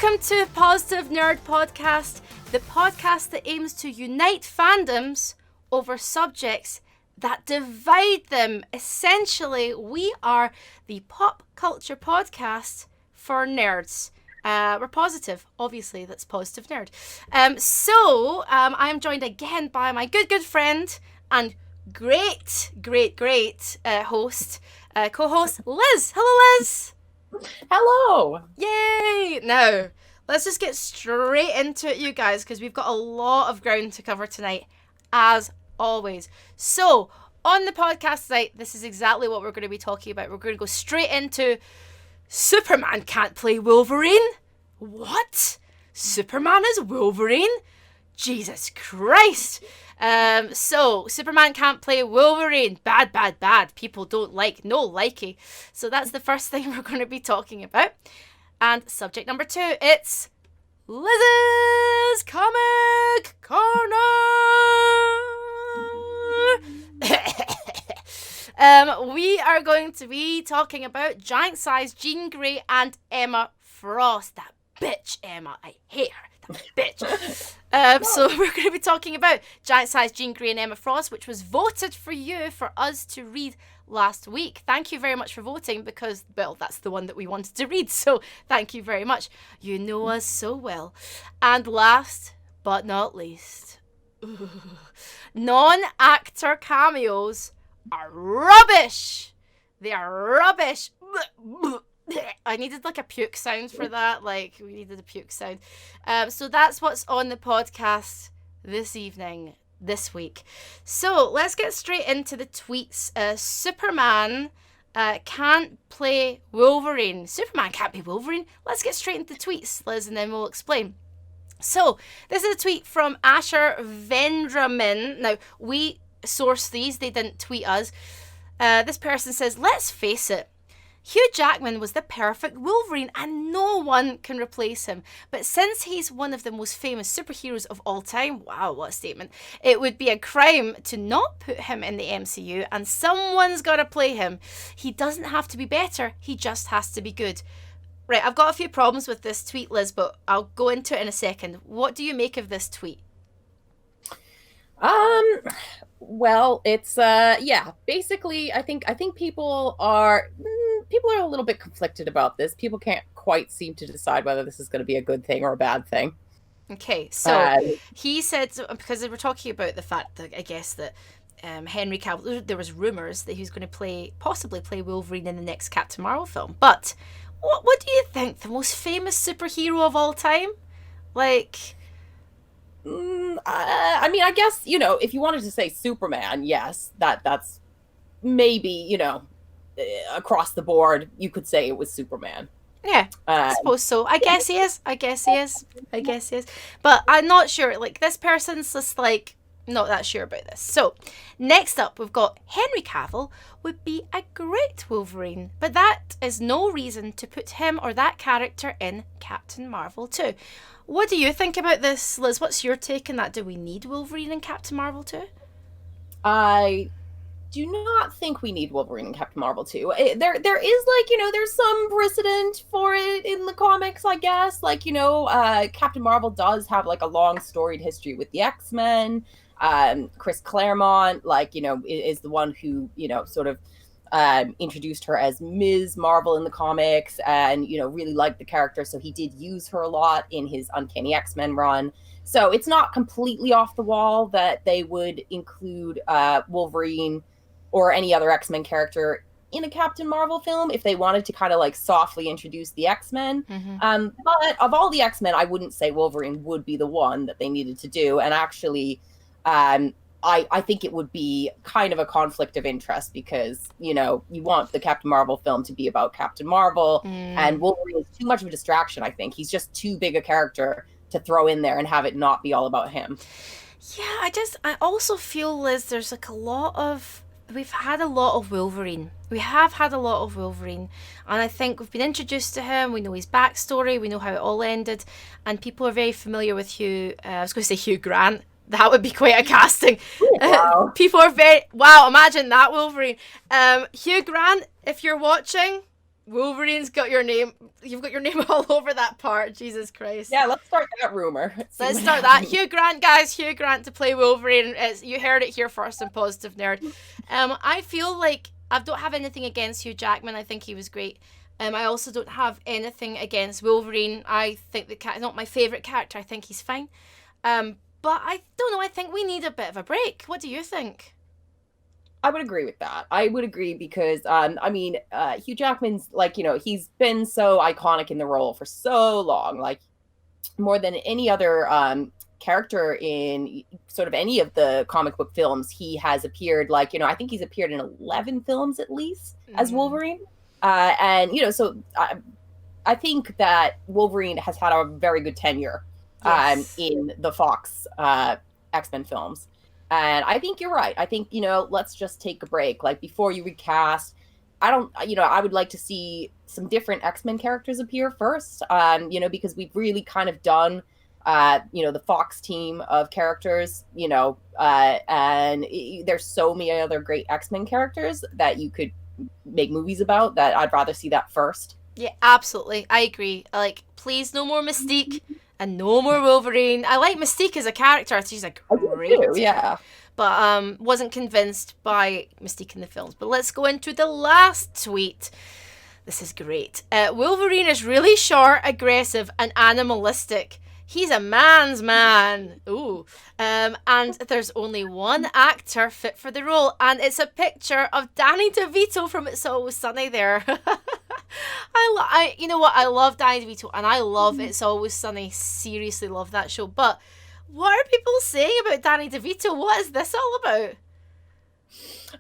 Welcome to Positive Nerd Podcast, the podcast that aims to unite fandoms over subjects that divide them. Essentially, we are the pop culture podcast for nerds. We're positive, obviously, that's Positive Nerd. I am joined again by my good friend and great host, co-host Liz. Hello, Liz. Hello. Yay! Now, let's just get straight into it, you guys, because we've got a lot of ground to cover tonight, as always. So, on the podcast tonight, this is exactly what we're going to be talking about. We're going to go straight into Superman can't play Wolverine. What? Superman is Wolverine? Jesus Christ. So Superman can't play Wolverine. Bad. People don't like, no likey. So that's the first thing we're going to be talking about. And subject number 2, it's Liz's Comic Corner. We are going to be talking about Giant Size Jean Grey and Emma Frost. That bitch Emma, I hate her. Bitch. So we're going to be talking about Giant Size Jean Grey and Emma Frost, which was voted for you for us to read last week. Thank you very much for voting because, well, that's the one that we wanted to read. So thank you very much. You know us so well. And last but not least, non-actor cameos are rubbish. They are rubbish. I needed like a puke sound for that. Like, we needed a puke sound. So that's what's on the podcast this week. So let's get straight into the tweets. Superman can't play Wolverine. Superman can't be Wolverine. Let's get straight into the tweets, Liz, and then we'll explain. So this is a tweet from Asher Vendramin. Now, we sourced these. They didn't tweet us. This person says, let's face it. Hugh Jackman was the perfect Wolverine and no one can replace him. But since he's one of the most famous superheroes of all time, wow, what a statement, it would be a crime to not put him in the MCU and someone's got to play him. He doesn't have to be better, he just has to be good. Right, I've got a few problems with this tweet, Liz, but I'll go into it in a second. What do you make of this tweet? Well, it's basically I think people are a little bit conflicted about this. People can't quite seem to decide whether this is going to be a good thing or a bad thing. Okay, so he said, because we're talking about the fact that I guess that Henry Cavill, there was rumours that he was going to possibly play Wolverine in the next Captain Marvel film. But what do you think? The most famous superhero of all time? Like, I mean, I guess, if you wanted to say Superman, yes, that's maybe, across the board, you could say it was Superman. Yeah, I suppose so. I guess he is. But I'm not sure. Like, this person's just like, not that sure about this. So, next up, we've got Henry Cavill would be a great Wolverine. But that is no reason to put him or that character in Captain Marvel 2. What do you think about this, Liz? What's your take on that? Do we need Wolverine in Captain Marvel 2? I do not think we need Wolverine in Captain Marvel 2. There is, there's some precedent for it in the comics, I guess. Captain Marvel does have, a long storied history with the X-Men. Chris Claremont, is the one who, sort of introduced her as Ms. Marvel in the comics and, really liked the character. So he did use her a lot in his Uncanny X-Men run. So it's not completely off the wall that they would include Wolverine or any other X-Men character in a Captain Marvel film if they wanted to kind of softly introduce the X-Men. Mm-hmm. But of all the X-Men, I wouldn't say Wolverine would be the one that they needed to do. And actually, I think it would be kind of a conflict of interest because, you want the Captain Marvel film to be about Captain Marvel and Wolverine is too much of a distraction, I think. He's just too big a character to throw in there and have it not be all about him. Yeah, I also feel, Liz, there's we've had a lot of Wolverine. We have had a lot of Wolverine. And I think we've been introduced to him. We know his backstory. We know how it all ended. And people are very familiar with Hugh. I was going to say Hugh Grant. That would be quite a casting. Wow. People are very... Wow, imagine that Wolverine. Hugh Grant, if you're watching, Wolverine's got your name. You've got your name all over that part. Jesus Christ. Yeah, let's start that rumor. Let's start that. Hugh Grant, guys. Hugh Grant to play Wolverine. You heard it here first on Positive Nerd. I feel like I don't have anything against Hugh Jackman. I think he was great. I also don't have anything against Wolverine. I think the cat is not my favourite character. I think he's fine. But I don't know. I think we need a bit of a break. What do you think? I would agree with that. I would agree because, Hugh Jackman's like, he's been so iconic in the role for so long, like more than any other character in sort of any of the comic book films. He has appeared I think he's appeared in 11 films at least as Wolverine. So I think that Wolverine has had a very good tenure in the Fox X-Men films. And I think you're right. I think, let's just take a break. Like, before you recast, I would like to see some different X-Men characters appear first, because we've really kind of done, the Fox team of characters, and there's so many other great X-Men characters that you could make movies about that I'd rather see that first. Yeah, absolutely. I agree. Like, please, no more Mystique. And no more Wolverine. I like Mystique as a character. She's a great. Yeah. But wasn't convinced by Mystique in the films. But let's go into the last tweet. This is great. Wolverine is really short, aggressive, and animalistic. He's a man's man. Ooh. And there's only one actor fit for the role. And it's a picture of Danny DeVito from It's Always Sunny there. You know what? I love Danny DeVito and I love It's Always Sunny. Seriously love that show. But what are people saying about Danny DeVito? What is this all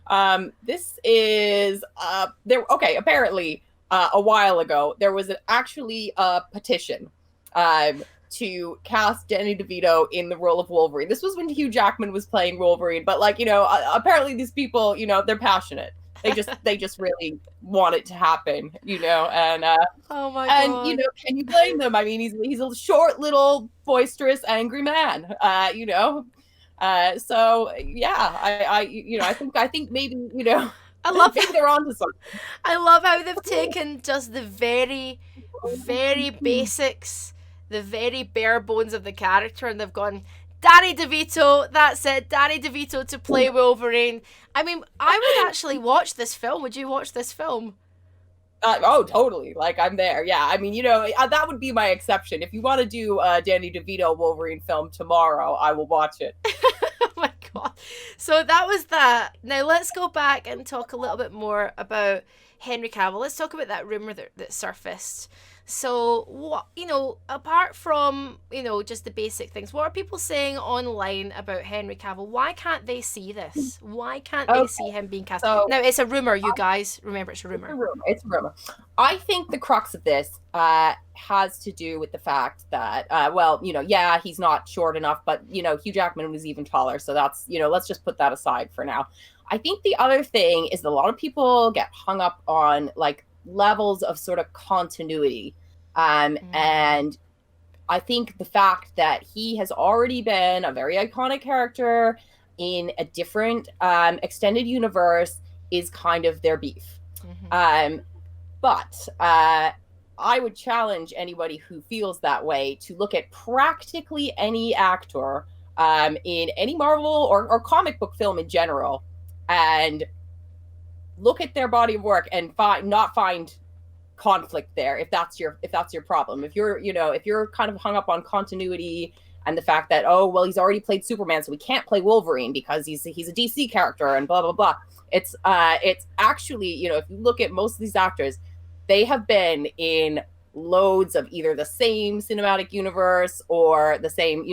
about? This is apparently a while ago there was actually a petition to cast Danny DeVito in the role of Wolverine. This was when Hugh Jackman was playing Wolverine, but apparently these people, they're passionate. They just really want it to happen, and oh my God. And can you blame them? I mean, he's a short, little, boisterous, angry man, so yeah, I think maybe I love maybe they're onto something. I love how they've taken just the very, very basics, the very bare bones of the character, and they've gone, Danny DeVito, that's it, Danny DeVito to play Wolverine. I mean, I would actually watch this film. Would you watch this film? Oh, totally. Like, I'm there. Yeah. I mean, that would be my exception. If you want to do a Danny DeVito Wolverine film tomorrow, I will watch it. Oh my God. So that was that. Now let's go back and talk a little bit more about Henry Cavill. Let's talk about that rumor that surfaced. So, what, apart from, just the basic things, what are people saying online about Henry Cavill? Why can't they see this? Why can't they see him being cast? Now, it's a rumor, you guys. Remember, it's a rumor. It's a rumor. I think the crux of this has to do with the fact that, he's not short enough, but, Hugh Jackman was even taller. So that's, let's just put that aside for now. I think the other thing is that a lot of people get hung up on, levels of sort of continuity. And I think the fact that he has already been a very iconic character in a different extended universe is kind of their beef. But I would challenge anybody who feels that way to look at practically any actor in any Marvel or comic book film in general and look at their body of work and not find conflict there if that's your problem. If you're kind of hung up on continuity and the fact that he's already played Superman, so we can't play Wolverine because he's a DC character and blah blah blah. It's actually, if you look at most of these actors, they have been in loads of either the same cinematic universe or the same,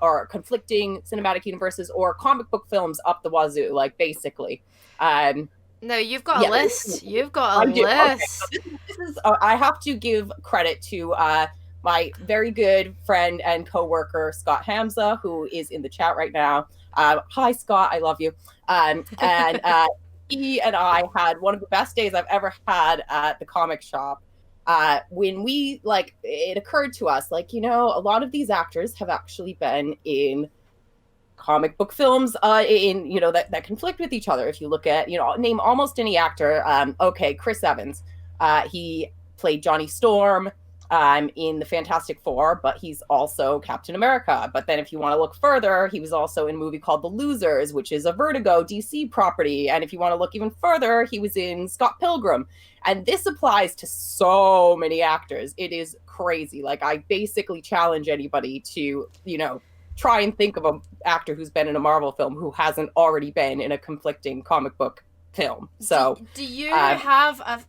or conflicting cinematic universes or comic book films up the wazoo, basically. No, you've got a list. You've got a list. Okay, so this is I have to give credit to my very good friend and coworker, Scott Hamza, who is in the chat right now. Hi, Scott. I love you. And he and I had one of the best days I've ever had at the comic shop. When we, it occurred to us, a lot of these actors have actually been in comic book films that conflict with each other. If you look at, name almost any actor, Chris Evans, He played Johnny Storm in the Fantastic Four, but he's also Captain America. But then if you want to look further, he was also in a movie called The Losers, which is a Vertigo DC property. And if you want to look even further, he was in Scott Pilgrim. And this applies to so many actors. It is crazy. Like, I basically challenge anybody to, try and think of an actor who's been in a Marvel film who hasn't already been in a conflicting comic book film. So do you have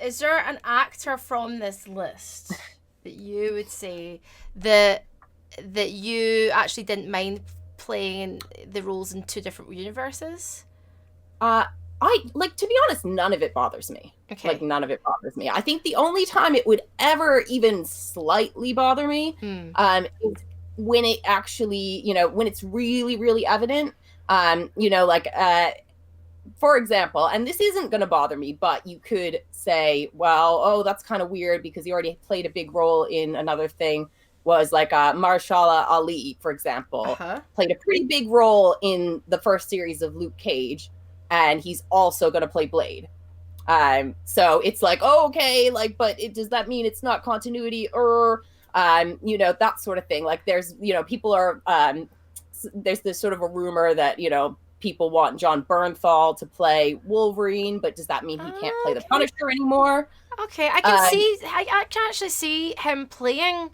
is there an actor from this list that you would say that you actually didn't mind playing the roles in two different universes? To be honest, none of it bothers me. Okay. Like, none of it bothers me. I think the only time it would ever even slightly bother me is when it actually, when it's really, really evident. For example, and this isn't going to bother me, but you could say, well, oh, that's kind of weird because he already played a big role in another thing, was like Mahershala Ali, for example, played a pretty big role in the first series of Luke Cage, and he's also going to play Blade. So it's like, oh, okay, like, but does that mean it's not continuity, or that sort of thing? Like, there's, people are, there's this sort of a rumor that, people want John Bernthal to play Wolverine, but does that mean he can't play the Punisher anymore? Okay, I can actually see him playing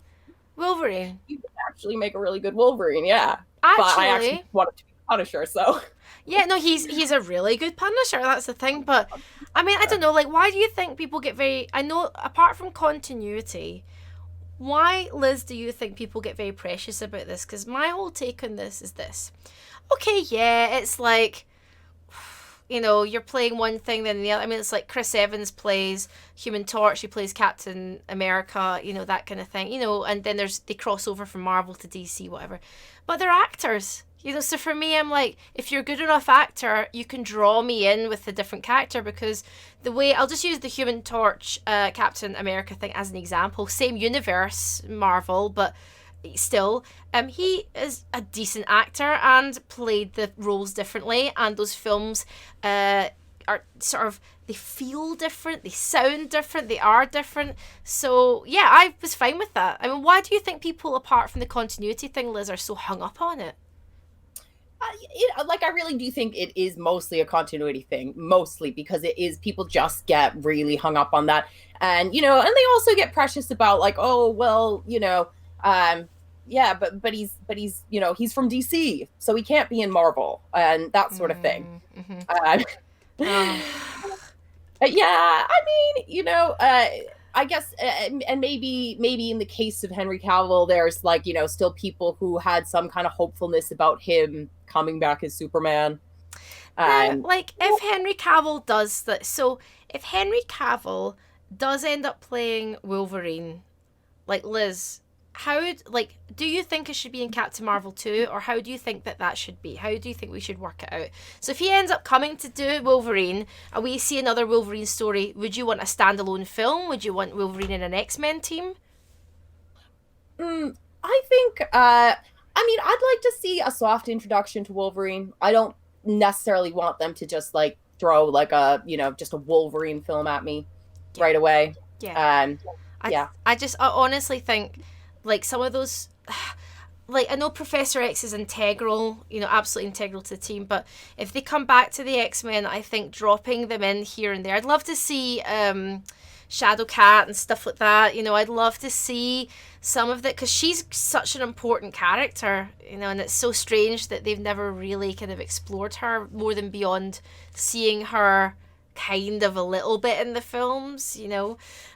Wolverine. You can actually make a really good Wolverine, yeah. Actually, but I actually want it to be Punisher, so. Yeah, no, he's a really good Punisher, that's the thing. But, I mean, I don't know, like, why do you think people get very... I know, apart from continuity, why, Liz, do you think people get very precious about this? Because my whole take on this is this. Okay, yeah, it's like, you're playing one thing, then the other. I mean, it's like Chris Evans plays Human Torch, he plays Captain America, that kind of thing, and then they cross over from Marvel to DC, whatever. But they're actors, so for me, I'm like, if you're a good enough actor, you can draw me in with a different character, because the way, I'll just use the Human Torch, Captain America thing as an example, same universe, Marvel, but still, he is a decent actor and played the roles differently, and those films are sort of, they feel different, they sound different, they are different. So yeah, I was fine with that. I mean, why do you think people, apart from the continuity thing, Liz, are so hung up on it? I really do think it is mostly a continuity thing, mostly because it is, people just get really hung up on that, and and they also get precious about, like, oh, well, yeah, but he's he's from DC, so he can't be in Marvel, and that sort of thing. Yeah, I mean, I guess, and maybe in the case of Henry Cavill, there's like, still people who had some kind of hopefulness about him coming back as Superman. Like, if Henry Cavill does that, so if Henry Cavill does end up playing Wolverine, like, Liz, do you think it should be in Captain Marvel 2, or how do you think that should be? How do you think we should work it out? So if he ends up coming to do Wolverine, and we see another Wolverine story, would you want a standalone film? Would you want Wolverine in an X-Men team? I think, I'd like to see a soft introduction to Wolverine. I don't necessarily want them to just, like, throw, like, just a Wolverine film at me right away. Yeah. I honestly think, like, some of those, like, I know Professor X is integral, absolutely integral to the team, but if they come back to the X-Men, I think dropping them in here and there, I'd love to see Shadowcat and stuff like that, I'd love to see some of that, because she's such an important character, and it's so strange that they've never really kind of explored her more than beyond seeing her kind of a little bit in the films,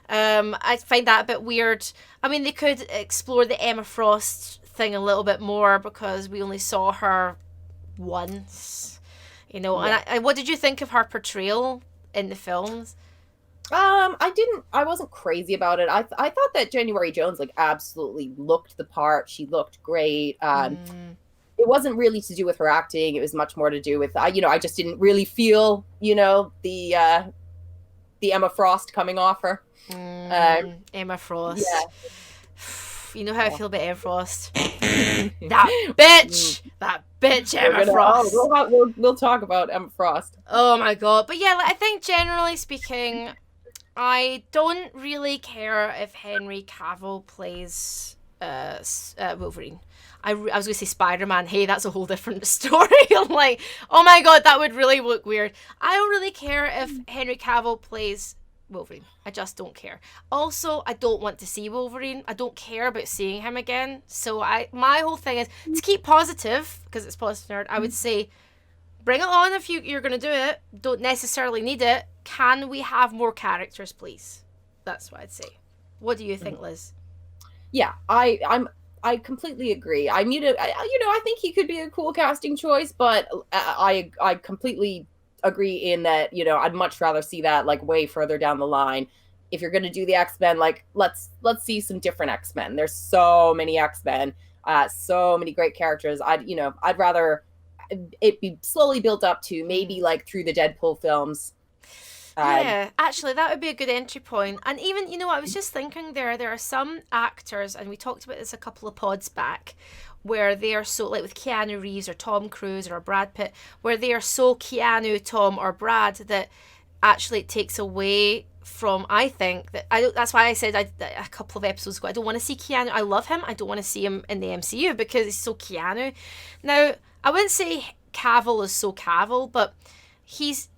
I find that a bit weird. I mean, they could explore the Emma Frost thing a little bit more, because we only saw her once, yeah. And what did you think of her portrayal in the films? I wasn't crazy about it. I thought that January Jones, like, absolutely looked the part. She looked great. It wasn't really to do with her acting. It was much more to do with, I just didn't really feel, the Emma Frost coming off her. Emma Frost. Yeah. You know how I feel about Emma Frost. That bitch, Emma Frost. We'll talk about Emma Frost. Oh my god. But yeah, I think generally speaking, I don't really care if Henry Cavill plays Wolverine. I was going to say Spider-Man. Hey, that's a whole different story. I'm like, oh my god, that would really look weird. I don't really care if Henry Cavill plays Wolverine. I just don't care. Also, I don't want to see Wolverine. I don't care about seeing him again. So my whole thing is to keep positive, because it's positive nerd. I would say bring it on if you're going to do it. Don't necessarily need it. Can we have more characters, please? That's what I'd say. What do you think, Liz? Yeah, I completely agree. I mean, I think he could be a cool casting choice, but I completely agree in that, I'd much rather see that like way further down the line. If you're going to do the X-Men, like let's see some different X-Men. There's so many X-Men, so many great characters. I'd rather it be slowly built up to maybe like through the Deadpool films. Yeah, actually, that would be a good entry point. And even, I was just thinking there are some actors, and we talked about this a couple of pods back, where they are so, like with Keanu Reeves or Tom Cruise or Brad Pitt, where they are so Keanu, Tom, or Brad that actually it takes away from, I think, that's why I said a couple of episodes ago, I don't want to see Keanu. I love him. I don't want to see him in the MCU because he's so Keanu. Now, I wouldn't say Cavill is so Cavill, but he's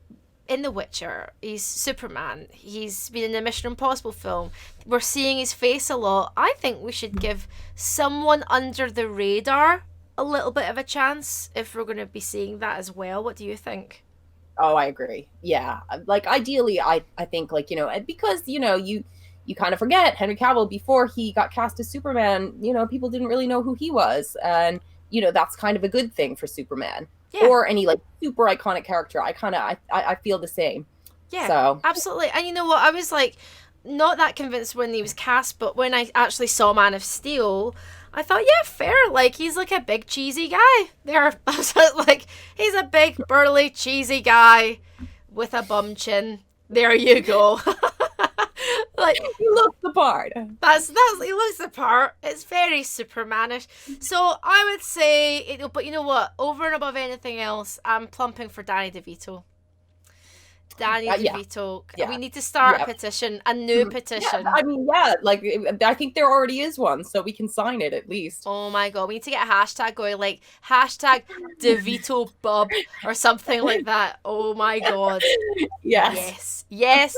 in The Witcher, he's Superman, he's been in the Mission Impossible film, we're seeing his face a lot. I think we should give someone under the radar a little bit of a chance if we're going to be seeing that as well. What do you think? Oh, I agree. Yeah. Like ideally, I think like, because, you kind of forget Henry Cavill before he got cast as Superman, people didn't really know who he was. And, that's kind of a good thing for Superman. Yeah. Or any like super iconic character. I feel the same. Yeah, so absolutely. And you know what? I was like not that convinced when he was cast, but when I actually saw Man of Steel, I thought, yeah, fair. Like he's like a big cheesy guy. Like he's a big burly cheesy guy with a bum chin. There you go. Like he looks the part. That's he looks the part. It's very Supermanish. So I would say, but you know what? Over and above anything else, I'm plumping for Danny DeVito. Danny DeVito. Yeah. We need to start a petition, a new petition. Yeah, I mean, like I think there already is one, so we can sign it at least. Oh my god, we need to get a hashtag going, like hashtag DeVito Bub or something like that. Oh my god. Yes. Yes.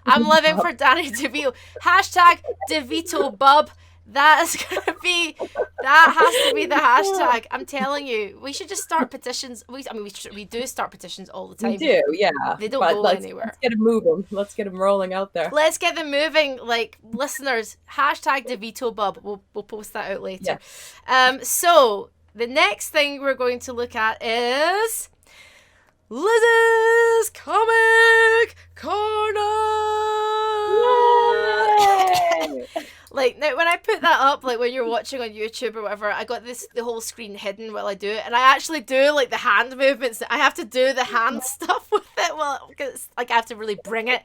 I'm living for Danny DeVito. Hashtag DeVito Bub. That has to be the hashtag. I'm telling you, we should just start petitions. We do start petitions all the time. We do, yeah. They don't go anywhere. Let's get them moving. Let's get them rolling out there. Let's get them moving. Like listeners, hashtag DeVito Bub. We'll post that out later. Yeah. So the next thing we're going to look at is Liz's Comic Corner. Yay! Like now when I put that up, like when you're watching on YouTube or whatever, I got the whole screen hidden while I do it, and I actually do like the hand movements. I have to do the hand stuff with it, because like I have to really bring it.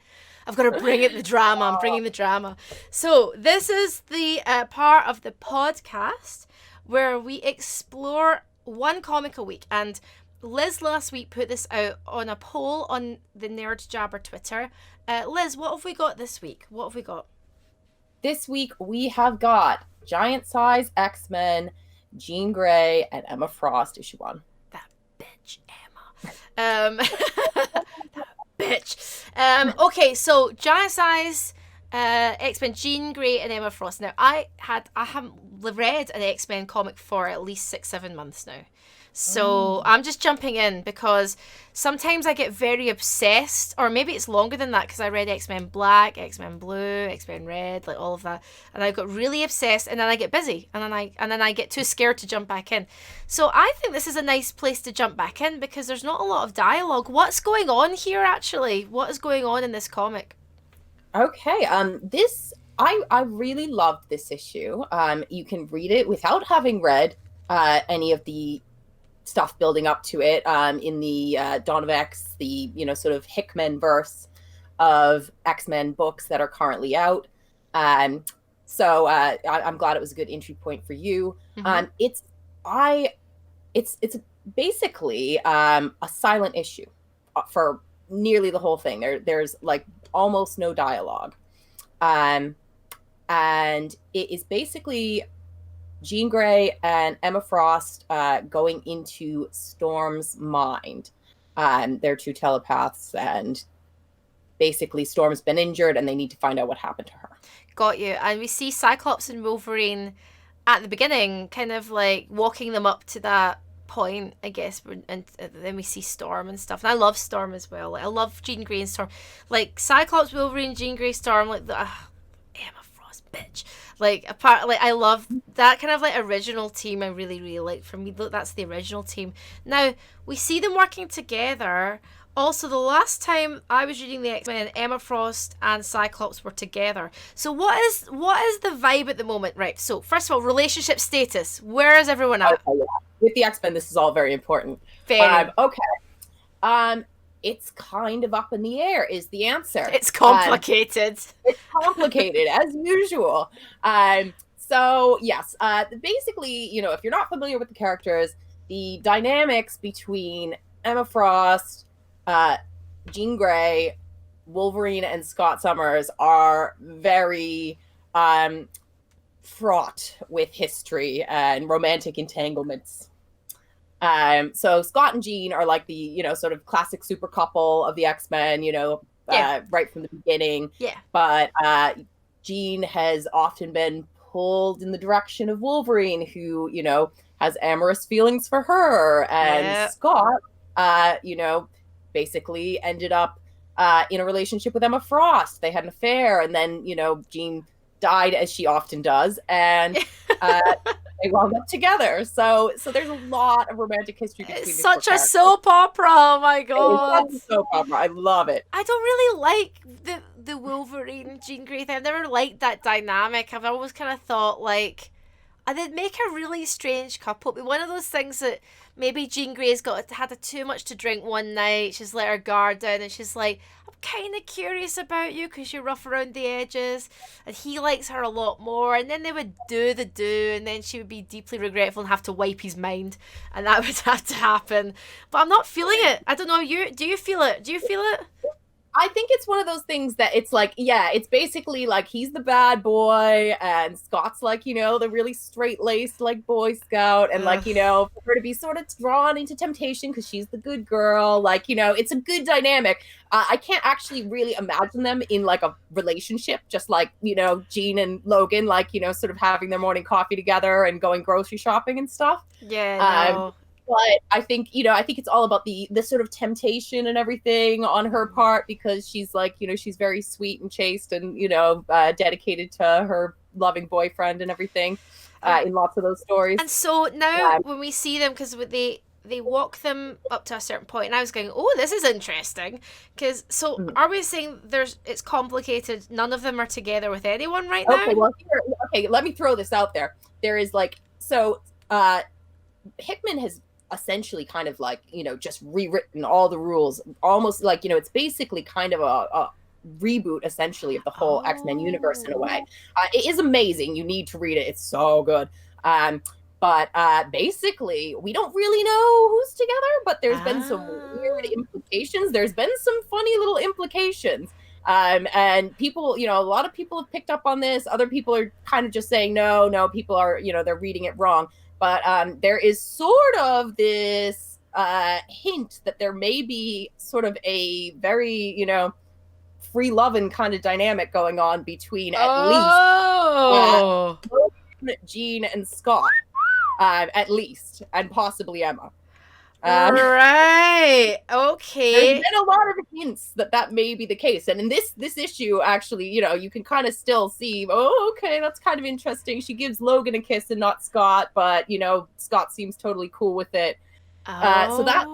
I've got to bring it the drama. I'm bringing the drama. So this is the part of the podcast where we explore one comic a week, and Liz last week put this out on a poll on the Nerd Jabber Twitter. Liz, what have we got this week? What have we got? This week, we have got Giant Size X-Men, Jean Grey, and Emma Frost, issue 1. That bitch, Emma. That bitch. Okay, so Giant Size X-Men, Jean Grey, and Emma Frost. Now, I haven't read an X-Men comic for at least 6-7 months now. So I'm just jumping in because sometimes I get very obsessed, or maybe it's longer than that because I read X-Men Black, X-Men Blue, X-Men Red, like all of that, and I got really obsessed, and then I get busy, and then I get too scared to jump back in. So I think this is a nice place to jump back in because there's not a lot of dialogue. What's going on here actually? What is going on in this comic? Okay, I really loved this issue. You can read it without having read any of the stuff building up to it in the Dawn of X, the sort of Hickman verse of X-Men books that are currently out. So I'm glad it was a good entry point for you. Mm-hmm. It's basically a silent issue for nearly the whole thing. There's like almost no dialogue. Um, and it is basically Jean Grey and Emma Frost going into Storm's mind. They're two telepaths, and basically Storm's been injured, and they need to find out what happened to her. Got you. And we see Cyclops and Wolverine at the beginning, kind of like walking them up to that point, I guess, and then we see Storm and stuff. And I love Storm as well. Like, I love Jean Grey and Storm. Like Cyclops, Wolverine, Jean Grey, Storm. Like the Emma Frost, bitch. Like apart, like I love that kind of like original team. I really, really like. For me, that's the original team. Now we see them working together. Also, the last time I was reading the X-Men, Emma Frost and Cyclops were together. So what is the vibe at the moment? Right, so first of all, relationship status. Where is everyone at? Okay, yeah. With the X-Men, this is all very important. Okay. It's kind of up in the air is the answer. It's complicated. It's complicated, as usual. So, yes, basically, you know, if you're not familiar with the characters, the dynamics between Emma Frost, Jean Grey, Wolverine, and Scott Summers are very fraught with history and romantic entanglements. So Scott and Jean are like the, you know, sort of classic super couple of the X-Men, you know, right from the beginning. Yeah. But Jean has often been pulled in the direction of Wolverine, who, you know, has amorous feelings for her. And Scott, you know, basically ended up in a relationship with Emma Frost. They had an affair, and then, you know, Jean died, as she often does, and they wound up together. So there's a lot of romantic history between these such a soap opera. Oh my god. It's soap opera. I love it. I don't really like the Wolverine Jean Grey thing. I've never liked that dynamic. I've always kind of thought like they'd make a really strange couple. But one of those things that maybe Jean Grey's had too much to drink one night. She's let her guard down, and she's like, I'm kind of curious about you because you're rough around the edges. And he likes her a lot more. And then they would do, and then she would be deeply regretful and have to wipe his mind. And that would have to happen. But I'm not feeling it. I don't know. Do you feel it? Do you feel it? I think it's one of those things that it's like, yeah, it's basically like he's the bad boy and Scott's like, you know, the really straight-laced like Boy Scout, and like, you know, for her to be sort of drawn into temptation because she's the good girl, like, you know, it's a good dynamic. I can't actually really imagine them in like a relationship, just like, you know, Jean and Logan, like, you know, sort of having their morning coffee together and going grocery shopping and stuff. Yeah, no. But I think, you know, I think it's all about the sort of temptation and everything on her part, because she's like, you know, she's very sweet and chaste and, you know, dedicated to her loving boyfriend and everything in lots of those stories. And so now when we see them, because they walk them up to a certain point, and I was going, oh, this is interesting. Because, are we saying it's complicated? None of them are together with anyone right now? Okay, well, let me throw this out there. There is like, Hickman has essentially kind of like, you know, just rewritten all the rules, almost like, you know, it's basically kind of a reboot essentially of the whole X-Men universe in a way. It is amazing. You need to read it. It's so good. But basically we don't really know who's together, but there's been some weird implications. There's been some funny little implications. And people, you know, a lot of people have picked up on this. Other people are kind of just saying, no, people are, you know, they're reading it wrong. But there is sort of this hint that there may be sort of a very, you know, free loving kind of dynamic going on between at least Jean and Scott, at least, and possibly Emma. Right. Okay. There's been a lot of hints that may be the case, and in this issue, actually, you know, you can kind of still see, oh, okay, that's kind of interesting. She gives Logan a kiss and not Scott, but you know, Scott seems totally cool with it. So that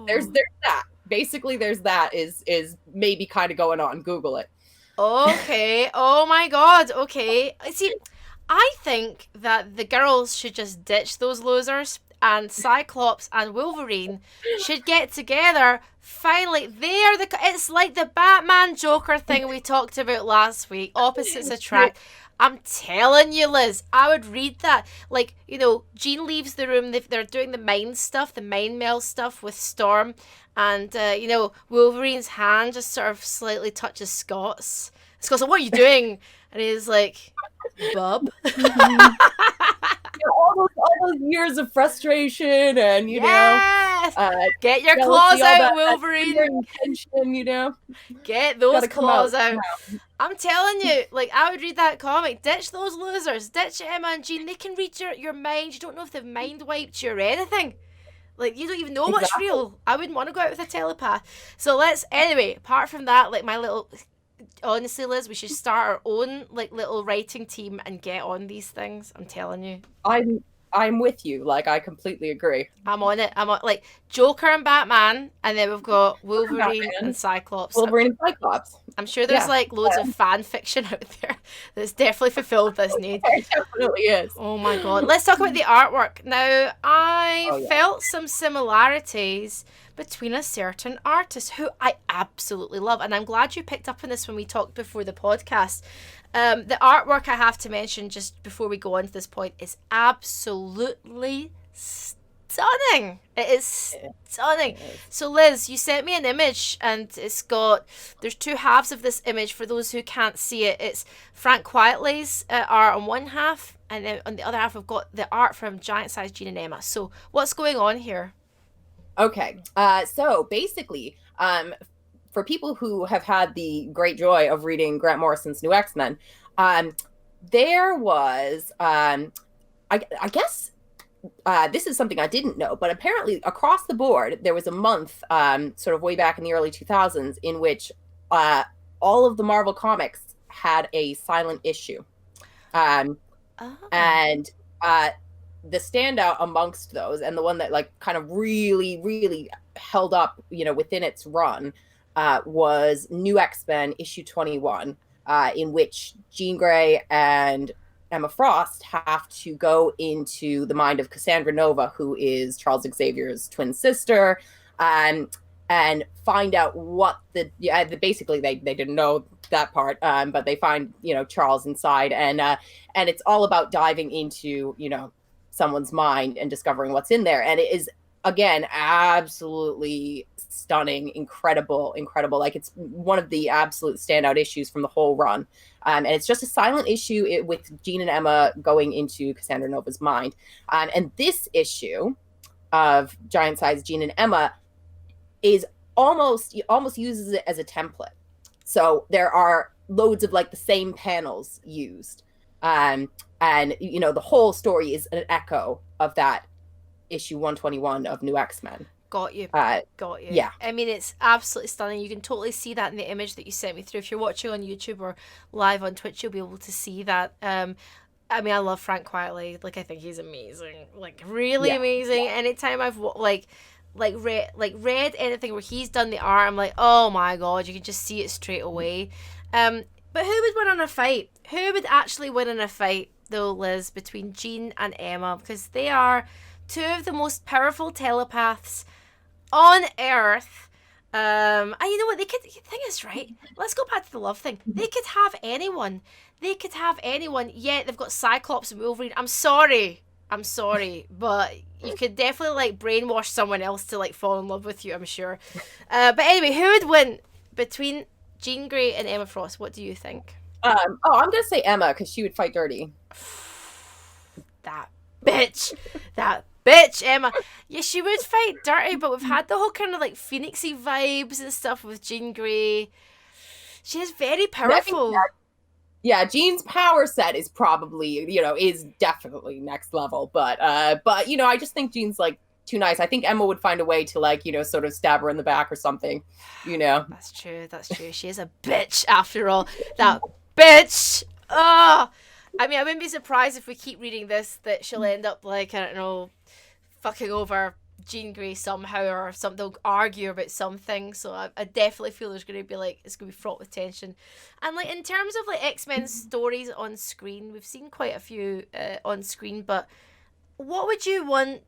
there's that. Basically, there's that is maybe kind of going on. Google it. Okay. Oh my God. Okay. See, I think that the girls should just ditch those losers, and Cyclops and Wolverine should get together. Finally, it's like the Batman Joker thing we talked about last week. Opposites attract. I'm telling you, Liz, I would read that. Like, you know, Jean leaves the room. They're doing the mind stuff, the mind meld stuff with Storm. And, Wolverine's hand just sort of slightly touches Scott's. Scott's like, what are you doing? And he's like, bub. All those years of frustration and, yes! Get your claws out, Wolverine. Intention, Get those claws out. I'm telling you, like, I would read that comic. Ditch those losers. Ditch Emma and Jean. They can read your mind. You don't know if they've mind wiped you or anything. Like, you don't even know what's real. I wouldn't want to go out with a telepath. So anyway, apart from that, like, honestly, Liz, we should start our own, like, little writing team and get on these things. I'm telling you. I'm with you. Like, I completely agree. I'm on it. Like, Joker and Batman, and then we've got Wolverine and Cyclops. Wolverine and Cyclops. I'm sure there's like loads of fan fiction out there that's definitely fulfilled this need. It definitely is. Oh my god. Let's talk about the artwork. Now, I felt some similarities between a certain artist who I absolutely love. And I'm glad you picked up on this when we talked before the podcast. The artwork, I have to mention just before we go on to this point, is absolutely stunning. It is stunning. So Liz, you sent me an image and there's two halves of this image for those who can't see it. It's Frank Quietly's art on one half, and then on the other half I've got the art from Giant Size Jean and Emma. So what's going on here? Okay, so basically, for people who have had the great joy of reading Grant Morrison's New X-Men, there was, I guess, this is something I didn't know, but apparently across the board, there was a month, sort of way back in the early 2000s, in which all of the Marvel comics had a silent issue. And the standout amongst those, and the one that like kind of really, really held up, within its run, was New X-Men issue 21, in which Jean Grey and Emma Frost have to go into the mind of Cassandra Nova, who is Charles Xavier's twin sister, and find out what basically they didn't know that part, but they find Charles inside, and it's all about diving into someone's mind and discovering what's in there. And it is, again, absolutely stunning, incredible. Like, it's one of the absolute standout issues from the whole run. And it's just a silent issue with Jean and Emma going into Cassandra Nova's mind. And this issue of Giant Size Jean and Emma is almost uses it as a template. So there are loads of like the same panels used. And the whole story is an echo of that issue 121 of New X-Men. Got you. Yeah. I mean, it's absolutely stunning. You can totally see that in the image that you sent me through. If you're watching on YouTube or live on Twitch, you'll be able to see that. I mean, I love Frank Quietly. Like, I think he's amazing. Like, really amazing. Yeah. Anytime I've read anything where he's done the art, I'm like, oh my god, you can just see it straight away. But who would win in a fight? Who would actually win in a fight, though, Liz, between Jean and Emma? Because they are two of the most powerful telepaths on Earth. And you know what? The thing is, right? Let's go back to the love thing. They could have anyone. Yet they've got Cyclops and Wolverine. I'm sorry, but you could definitely like brainwash someone else to like fall in love with you, I'm sure. But anyway, who would win between Jean Grey and Emma Frost? What do you think? I'm gonna say Emma, because she would fight dirty. That bitch Emma. Yeah, she would fight dirty, but we've had the whole kind of like Phoenixy vibes and stuff with Jean Grey. She is very powerful. Yeah, Jean's power set is probably, is definitely next level. But I just think Jean's like too nice. I think Emma would find a way to like, sort of stab her in the back or something, That's true. She is a bitch after all. That bitch. Oh, I mean, I wouldn't be surprised if we keep reading this that she'll end up like, I don't know, fucking over Jean Grey somehow or something. They'll argue about something. So I definitely feel there's going to be like, it's going to be fraught with tension. And like in terms of like X-Men stories on screen, we've seen quite a few on screen, but what would you want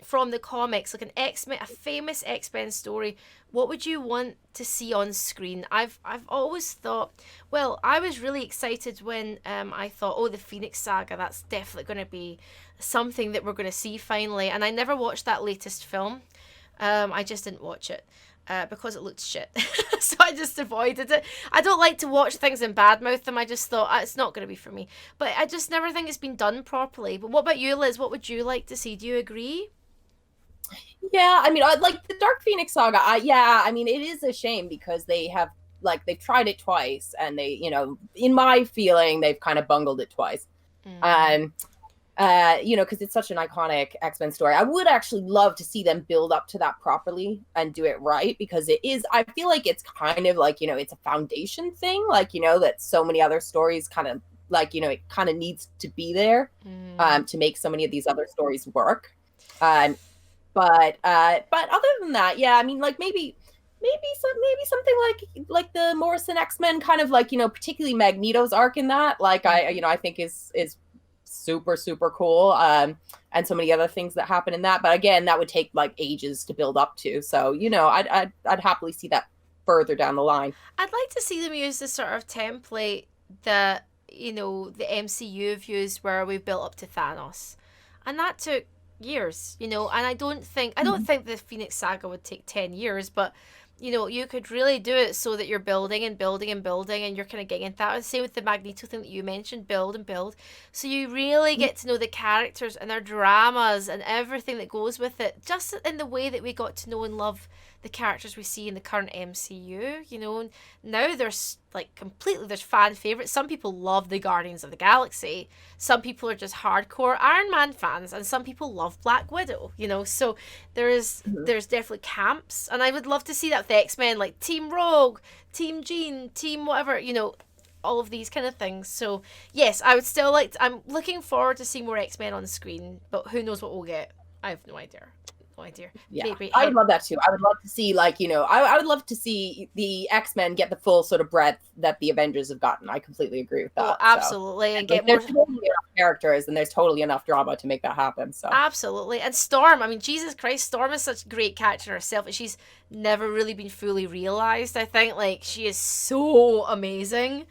from the comics, like a famous X-Men story? What would you want to see on screen? I've always thought, well, I was really excited when I thought, the Phoenix Saga, that's definitely going to be something that we're going to see finally. And I never watched that latest film. I just didn't watch it. because it looked shit. So I just avoided it. I don't like to watch things and badmouth them. I just thought it's not going to be for me. But I just never think it's been done properly. But what about you, Liz? What would you like to see? Do you agree? Yeah, I mean, like the Dark Phoenix saga. Yeah, I mean, it is a shame because they've tried it twice, and they, in my feeling, they've kind of bungled it twice. Mm. Because it's such an iconic X-Men story. I would actually love to see them build up to that properly and do it right, because I feel like it's kind of like, it's a foundation thing, like, that so many other stories kind of like, it kind of needs to be there to make so many of these other stories work. But other than that, yeah, I mean, like maybe something like the Morrison X-Men kind of like, particularly Magneto's arc in that, like I think is super, super cool. And so many other things that happen in that. But again, that would take like ages to build up to. So, I'd happily see that further down the line. I'd like to see them use the sort of template that, the MCU have used where we've built up to Thanos. And that took years, and I don't think the Phoenix Saga would take 10 years, but you could really do it so that you're building and building and building, and you're kind of getting into that. Same with the Magneto thing that you mentioned, build and build. So you really get to know the characters and their dramas and everything that goes with it, just in the way that we got to know and love the characters we see in the current MCU. Now there's there's fan favorites. Some people love the Guardians of the Galaxy. Some people are just hardcore Iron Man fans, and some people love Black Widow. So there's definitely camps, and I would love to see that with the X-Men, like Team Rogue, Team Jean, Team whatever. All of these kind of things. So yes, I would still I'm looking forward to seeing more X-Men on screen, but who knows what we'll get? I have no idea. No idea. Yeah, I would love that too. I would love to see I would love to see the X-Men get the full sort of breadth that the Avengers have gotten. I completely agree with that. Oh, absolutely. So. And get there's totally enough characters, and there's totally enough drama to make that happen. So absolutely. And Storm, I mean, Jesus Christ, Storm is such a great character herself, and she's never really been fully realized. I think she is so amazing.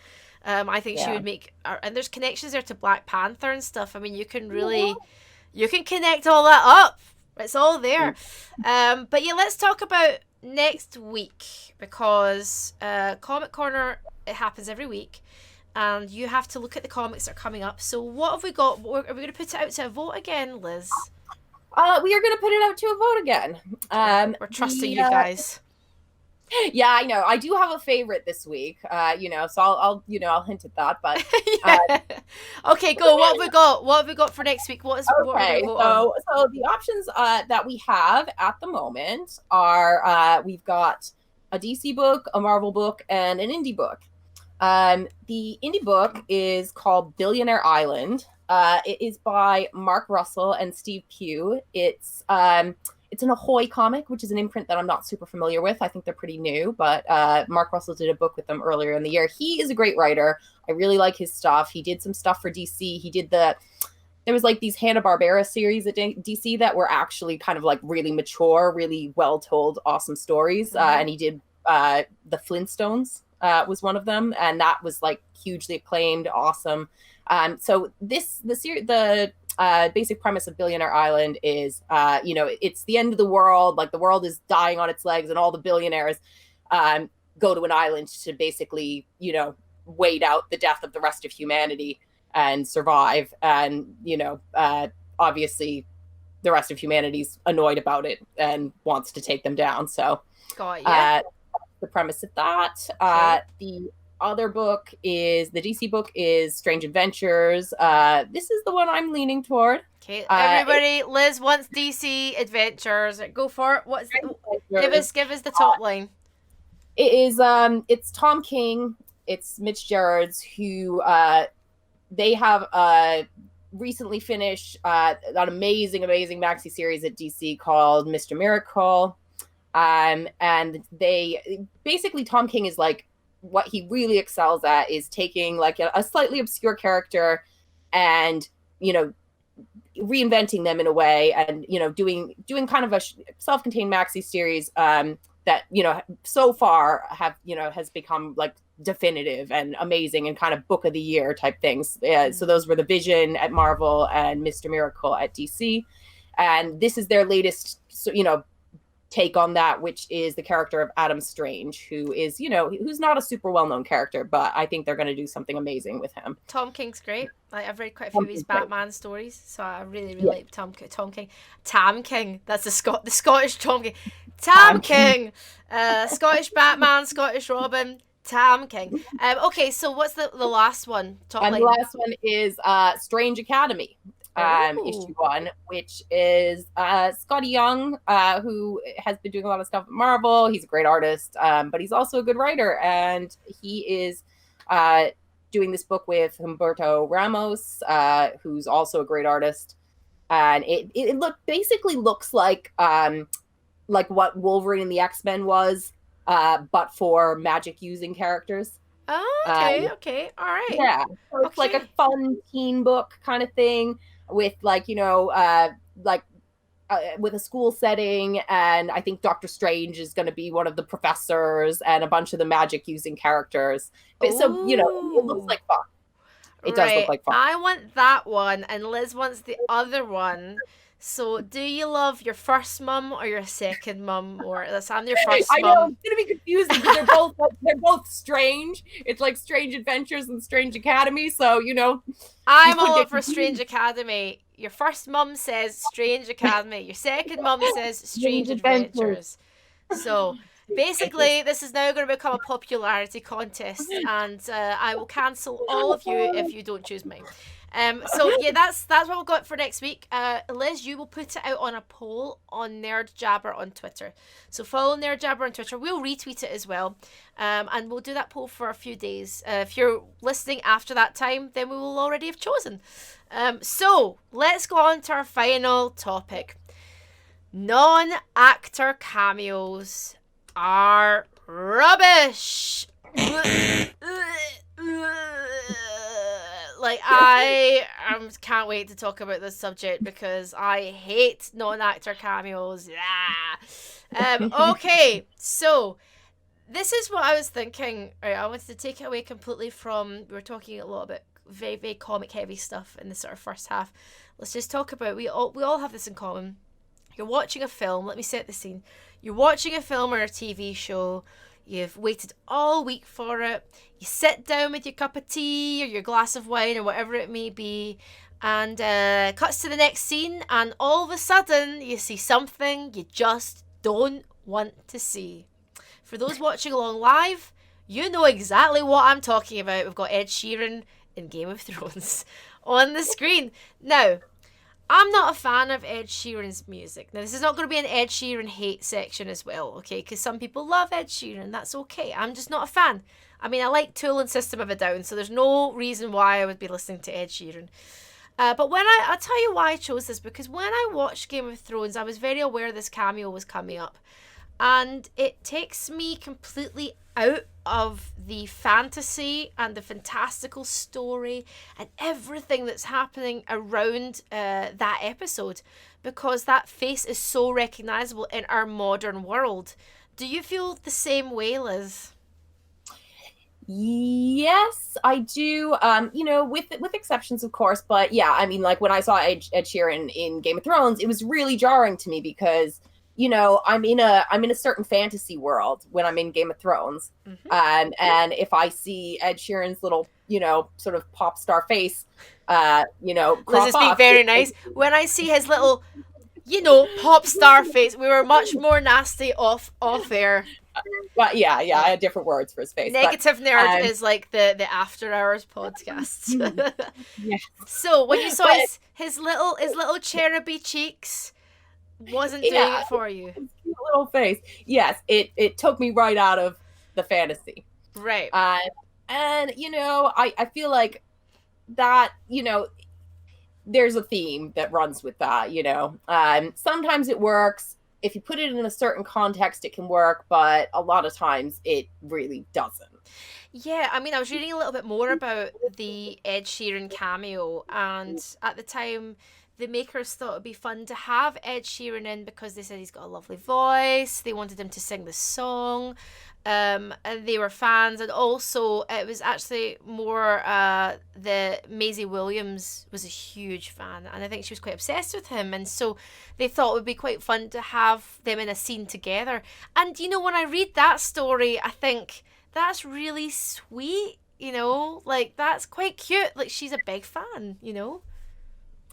I think she would make, and there's connections there to Black Panther and stuff. I mean, you can really, you can connect all that up. It's all there. But yeah, let's talk about next week, because Comic Corner, it happens every week, and you have to look at the comics that are coming up. So what have we got? Are we going to put it out to a vote again, Liz? We are going to put it out to a vote again. We're trusting you guys. Yeah, I know. I do have a favorite this week, so I'll hint at that. But okay, go. What have we got? What have we got for next week? So the options that we have at the moment are we've got a DC book, a Marvel book, and an indie book. The indie book is called Billionaire Island. It is by Mark Russell and Steve Pugh. It's an Ahoy comic, which is an imprint that I'm not super familiar with. I think they're pretty new, but Mark Russell did a book with them earlier in the year. He is a great writer. I really like his stuff. He did some stuff for DC. He did there was these Hanna-Barbera series at DC that were actually kind of really mature, really well-told, awesome stories. And he did the Flintstones was one of them. And that was hugely acclaimed, awesome. So the basic premise of Billionaire Island is, it's the end of the world. The world is dying on its legs, and all the billionaires go to an island to basically, wait out the death of the rest of humanity and survive. And, obviously the rest of humanity's annoyed about it and wants to take them down. So the premise of that. Okay. The other book the DC book is Strange Adventures. This is the one I'm leaning toward. Okay, everybody, Liz wants DC Adventures. Go for it. Give us the top line. It is it's Tom King, it's Mitch Gerards, who they have recently finished an amazing maxi series at DC called Mr. Miracle. And they basically, Tom King is what he really excels at is taking a slightly obscure character and reinventing them in a way, and doing kind of a self-contained maxi series that so far has become definitive and amazing and kind of book of the year type things. So those were The Vision at Marvel and Mr. Miracle at DC, and this is their latest take on that, which is the character of Adam Strange, who is, who's not a super well-known character, but I think they're going to do something amazing with him. Tom King's great. Like, I've read quite a few Tom of his King's great. Batman stories, so I really, really Yeah. like Tom King. Tam King. That's the Scottish Tom King. Tam King. Scottish Batman, Scottish Robin. Tam King. Okay, so what's the last one? Top And line. the last one is Strange Academy, Ooh. issue 1, which is Scotty Young, who has been doing a lot of stuff at Marvel. He's a great artist, but he's also a good writer, and he is doing this book with Humberto Ramos, who's also a great artist. And it basically looks like what Wolverine and the X-Men was, but for magic using characters. Oh, okay, all right. Yeah, so it's like a fun teen book kind of thing with with a school setting, and I think Doctor Strange is going to be one of the professors and a bunch of the magic using characters. But so, it looks like fun. It does look like fun. I want that one, and Liz wants the other one. So, do you love your first mum or your second mum? Or I'm your first mum. I know, it's gonna be confusing because they're both strange. It's like Strange Adventures and Strange Academy. So I'm all up for Strange Academy. Your first mum says Strange Academy. Your second mum says Strange Adventures. So basically, this is now going to become a popularity contest, and I will cancel all of you if you don't choose mine. So yeah, that's what we've got for next week. Liz, you will put it out on a poll on Nerd Jabber on Twitter. So follow Nerd Jabber on Twitter. We'll retweet it as well, and we'll do that poll for a few days. If you're listening after that time, then we will already have chosen. So let's go on to our final topic. Non-actor cameos are rubbish. Like, I can't wait to talk about this subject because I hate non-actor cameos. Okay, so this is what I was thinking. Right, I wanted to take it away completely from, we were talking a lot about very, very comic heavy stuff in the sort of first half. Let's just talk about, we all have this in common. You're watching a film, let me set the scene. You're watching a film or a TV show. You've waited all week for it. You sit down with your cup of tea or your glass of wine or whatever it may be, and cuts to the next scene, and all of a sudden you see something you just don't want to see. For those watching along live, you know exactly what I'm talking about. We've got Ed Sheeran in Game of Thrones on the screen. Now, I'm not a fan of Ed Sheeran's music. Now, this is not going to be an Ed Sheeran hate section as well, okay? Because some people love Ed Sheeran. That's okay. I'm just not a fan. I mean, I like Tool and System of a Down, so there's no reason why I would be listening to Ed Sheeran. But when I'll tell you why I chose this, because when I watched Game of Thrones, I was very aware this cameo was coming up. And it takes me completely out of the fantasy and the fantastical story and everything that's happening around that episode, because that face is so recognizable in our modern world. Do you feel the same way, Liz? Yes, I do. With exceptions, of course. But yeah, I mean, like when I saw Ed Sheeran in Game of Thrones, it was really jarring to me because I'm in a certain fantasy world when I'm in Game of Thrones. Mm-hmm. And if I see Ed Sheeran's little, sort of pop star face, crop Liz is being very nice. When I see his little, pop star face, we were much more nasty off air. But yeah, I had different words for his face. Negative Nerd is like the After Hours podcast. Yes. So when you saw his little cheruby cheeks, wasn't doing it for you. Cute little face. Yes, it took me right out of the fantasy. Right. And I feel like that, there's a theme that runs with that, sometimes it works. If you put it in a certain context, it can work, but a lot of times it really doesn't. Yeah, I mean, I was reading a little bit more about the Ed Sheeran cameo, and at the time, the makers thought it'd be fun to have Ed Sheeran in because they said he's got a lovely voice. They wanted him to sing the song. And they were fans, and also it was actually more the Maisie Williams was a huge fan, and I think she was quite obsessed with him, and so they thought it would be quite fun to have them in a scene together. And you know, when I read that story, I think that's really sweet, you know, like that's quite cute, like she's a big fan, you know.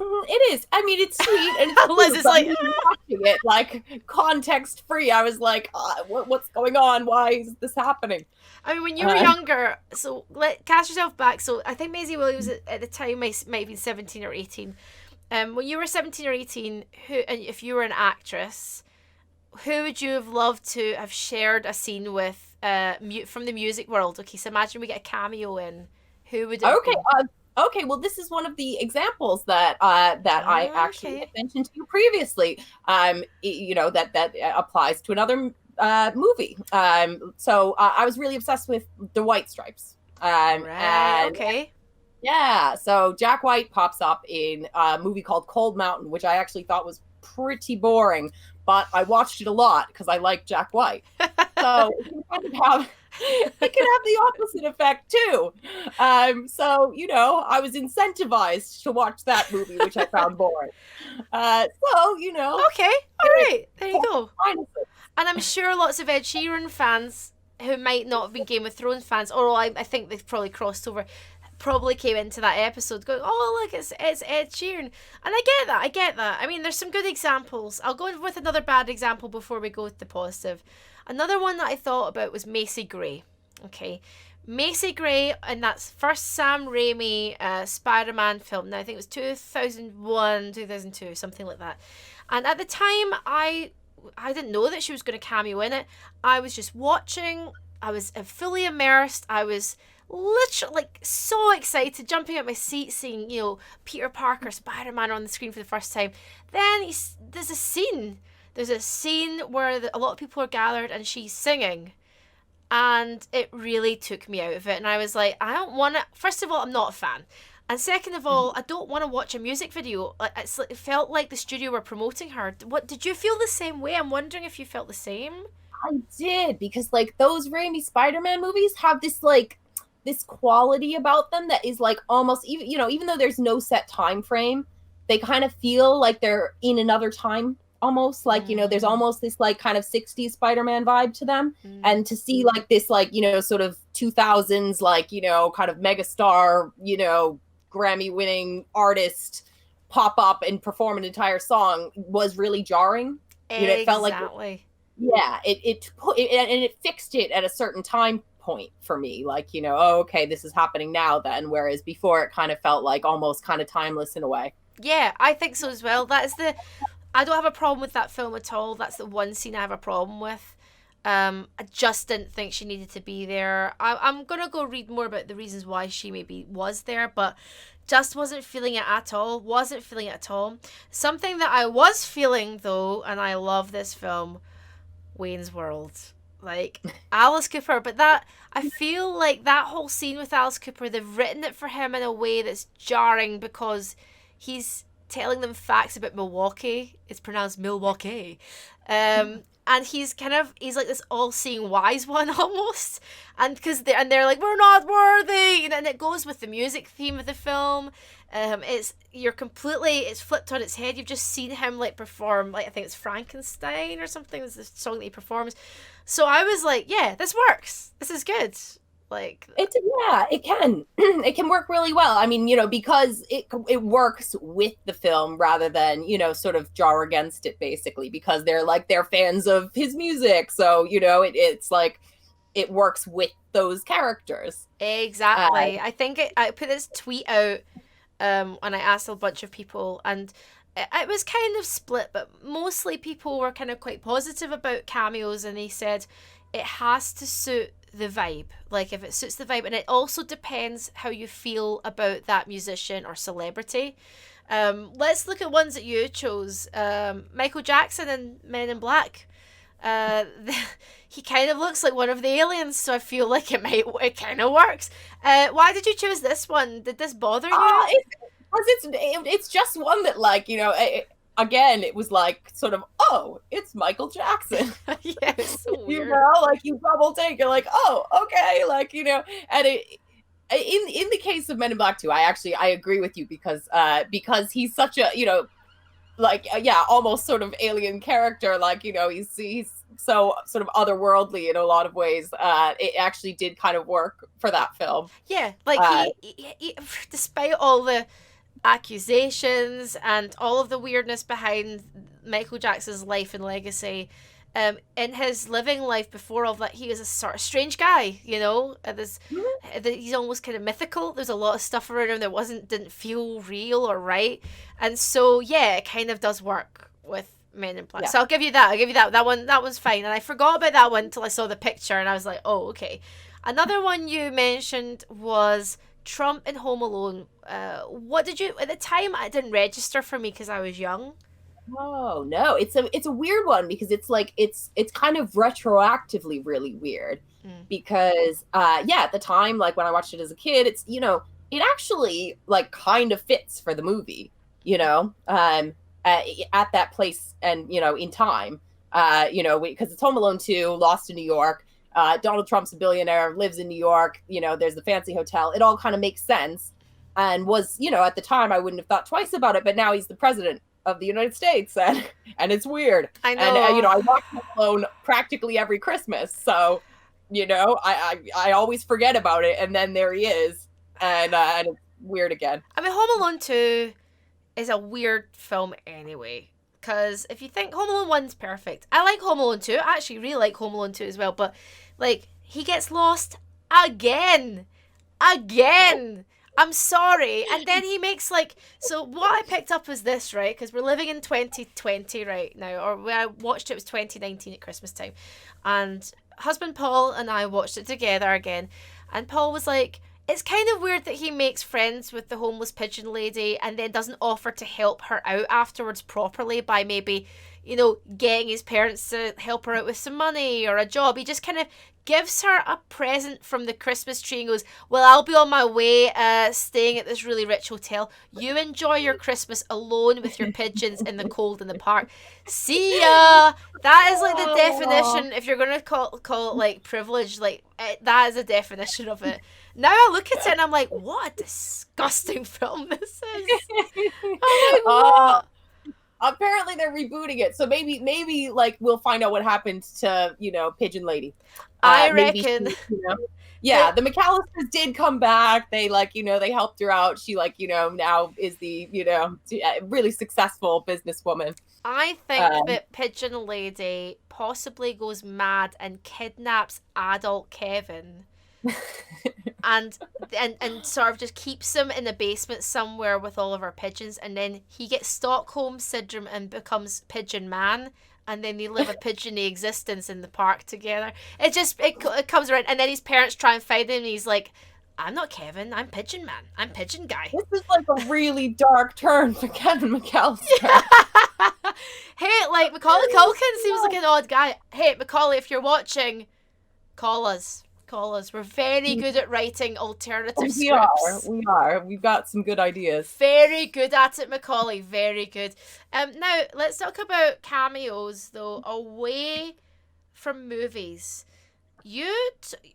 It is. I mean, it's sweet, and it's Liz is like watching it like context free. I was like, what's going on? Why is this happening? I mean, when you were younger, so cast yourself back. So I think Maisie Williams at the time might have been 17 or 18. When you were 17 or 18, and if you were an actress, who would you have loved to have shared a scene with from the music world? Okay, so imagine we get a cameo in. Who would it Okay, be? Okay, well, this is one of the examples that I actually mentioned to you previously. You know, that applies to another movie. So I was really obsessed with the White Stripes. Right. Okay. Yeah. So Jack White pops up in a movie called Cold Mountain, which I actually thought was pretty boring, but I watched it a lot because I like Jack White. So it can have the opposite effect too. So, you know, I was incentivized to watch that movie, which I found boring. So, you know. Okay, all right, there you go. And I'm sure lots of Ed Sheeran fans who might not have been Game of Thrones fans, or I think they've probably crossed over, probably came into that episode going, oh, look, it's Ed Sheeran. And I get that. I mean, there's some good examples. I'll go with another bad example before we go with the positive. Another one that I thought about was Macy Gray. Okay. Macy Gray in that first Sam Raimi Spider-Man film. Now, I think it was 2001, 2002, something like that. And at the time, I didn't know that she was going to cameo in it. I was just watching. I was fully immersed. I was literally like so excited, jumping out my seat, seeing, you know, Peter Parker, Spider-Man on the screen for the first time. Then there's a scene. There's a scene where a lot of people are gathered and she's singing. And it really took me out of it. And I was like, I don't want to... First of all, I'm not a fan. And second of all, I don't want to watch a music video. It felt like the studio were promoting her. What, did you feel the same way? I'm wondering if you felt the same. I did, because like those Raimi Spider-Man movies have this like this quality about them that is like almost even, you know, even though there's no set time frame, they kind of feel like they're in another time. Almost like, you know, there's almost this like kind of 60s Spider-Man vibe to them. And to see like this like, you know, sort of 2000s like, you know, kind of megastar, you know, Grammy winning artist pop up and perform an entire song was really jarring. Exactly. You know, it felt like it fixed it at a certain time point for me, like, you know, oh, okay, this is happening now then, whereas before it kind of felt like almost kind of timeless in a way. Yeah, I think so as well. I don't have a problem with that film at all. That's the one scene I have a problem with. I just didn't think she needed to be there. I'm going to go read more about the reasons why she maybe was there, but just wasn't feeling it at all. Something that I was feeling, though, and I love this film, Wayne's World. Like, Alice Cooper. But I feel like that whole scene with Alice Cooper, they've written it for him in a way that's jarring because he's telling them facts about Milwaukee. It's pronounced Milwaukee. And he's like this all-seeing wise one almost. And they're like, we're not worthy. And it goes with the music theme of the film. It's flipped on its head. You've just seen him like perform, like I think it's Frankenstein or something. It's the song that he performs. So I was like, yeah, this works. This is good. Like it can it can work really well. I mean, you know, because it works with the film rather than, you know, sort of jar against it, basically, because they're fans of his music. So, you know, it's like it works with those characters. Exactly. I put this tweet out and I asked a bunch of people, and it was kind of split, but mostly people were kind of quite positive about cameos, and they said it has to suit the vibe, like if it suits the vibe, and it also depends how you feel about that musician or celebrity. Let's look at ones that you chose. Michael Jackson in Men in Black. He kind of looks like one of the aliens, so I feel like it kind of works. Why did you choose this one? Did this bother you? it's just one that, like, again, it was like sort of, oh, it's Michael Jackson. Yeah, it's so weird. Like, you double take, you're like, oh, okay, like, and in the case of Men in Black 2, I agree with you because he's such a, like, yeah, almost sort of alien character, like, he's so sort of otherworldly in a lot of ways. It actually did kind of work for that film. Yeah, like he despite all the accusations and all of the weirdness behind Michael Jackson's life and legacy, in his living life before all that, he was a sort of strange guy, he's almost kind of mythical. There's a lot of stuff around him that didn't feel real or right, and so yeah, it kind of does work with Men in Black. Yeah. So I'll give you that. That one's fine, and I forgot about that one until I saw the picture, and I was like, oh, okay. Another one you mentioned was Trump in Home Alone. What did you, at the time, it didn't register for me because I was young. Oh no, it's a weird one because it's like it's kind of retroactively really weird because at the time, like when I watched it as a kid, it's it actually like kind of fits for the movie, at that place and in time, because it's Home Alone 2, Lost in New York. Donald Trump's a billionaire, lives in New York. There's the fancy hotel. It all kind of makes sense, and was at the time I wouldn't have thought twice about it. But now he's the president of the United States, and it's weird. I know. And I watch Home Alone practically every Christmas, so I always forget about it, and then there he is, and it's weird again. I mean, Home Alone 2 is a weird film anyway. Because if you think Home Alone 1's perfect, I like Home Alone 2. I actually really like Home Alone 2 as well. But, like, he gets lost again. I'm sorry. And then he makes, like... So what I picked up was this, right? Because we're living in 2020 right now. Or when I watched it, it was 2019 at Christmas time. And husband Paul and I watched it together again. And Paul was like... It's kind of weird that he makes friends with the homeless pigeon lady and then doesn't offer to help her out afterwards properly by maybe, getting his parents to help her out with some money or a job. He just kind of gives her a present from the Christmas tree and goes, well, I'll be on my way staying at this really rich hotel. You enjoy your Christmas alone with your pigeons in the cold in the park. See ya! That is like the definition, if you're going to call it like privilege, like that is a definition of it. Now I look at it and I'm like, what a disgusting film this is. I'm like, what? Apparently they're rebooting it, so maybe like we'll find out what happened to Pigeon Lady. I reckon. The McAllisters did come back. They they helped her out. She now is the really successful businesswoman. I think that Pigeon Lady possibly goes mad and kidnaps adult Kevin. and sort of just keeps him in the basement somewhere with all of our pigeons, and then he gets Stockholm syndrome and becomes Pigeon Man, and then they live a pigeony existence in the park together. It comes around, and then his parents try and find him, and he's like, I'm not Kevin, I'm Pigeon Man, I'm Pigeon Guy. This is like a really dark turn for Kevin McAllister. Hey, like, Macaulay Culkin seems like an odd guy. Hey, Macaulay, if you're watching, call us. We're very good at writing alternative scripts. We are. We've got some good ideas. Very good at it, Macaulay. Very good. Now, let's talk about cameos, though, away from movies. You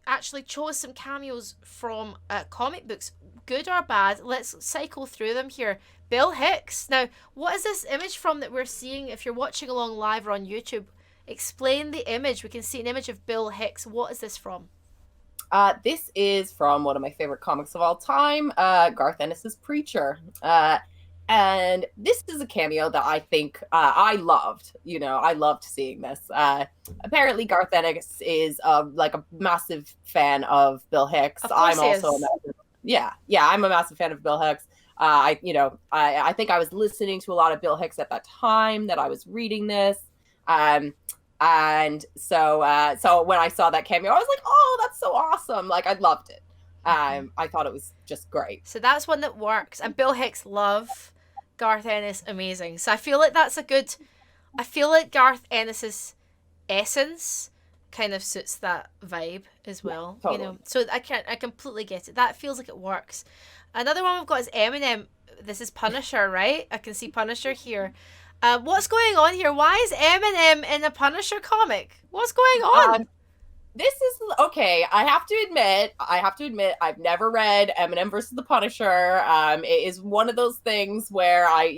actually chose some cameos from comic books, good or bad. Let's cycle through them here. Bill Hicks. Now, what is this image from that we're seeing? If you're watching along live or on YouTube, explain the image. We can see an image of Bill Hicks. What is this from? This is from one of my favorite comics of all time, Garth Ennis's Preacher. And this is a cameo that I think I loved. I loved seeing this. Apparently, Garth Ennis is like a massive fan of Bill Hicks. I'm also I'm a massive fan of Bill Hicks. I think I was listening to a lot of Bill Hicks at that time that I was reading this. And so when I saw that cameo, I was like, oh, that's so awesome. Like, I loved it. I thought it was just great. So that's one that works. And Bill Hicks love Garth Ennis, amazing. So I feel like I feel like Garth Ennis's essence kind of suits that vibe as well. Yeah, totally. So I completely get it. That feels like it works. Another one we've got is Eminem. this is Punisher, right? I can see Punisher here. What's going on here? Why is Eminem in a Punisher comic? What's going on? This is okay. I have to admit, I've never read Eminem versus the Punisher. It is one of those things where I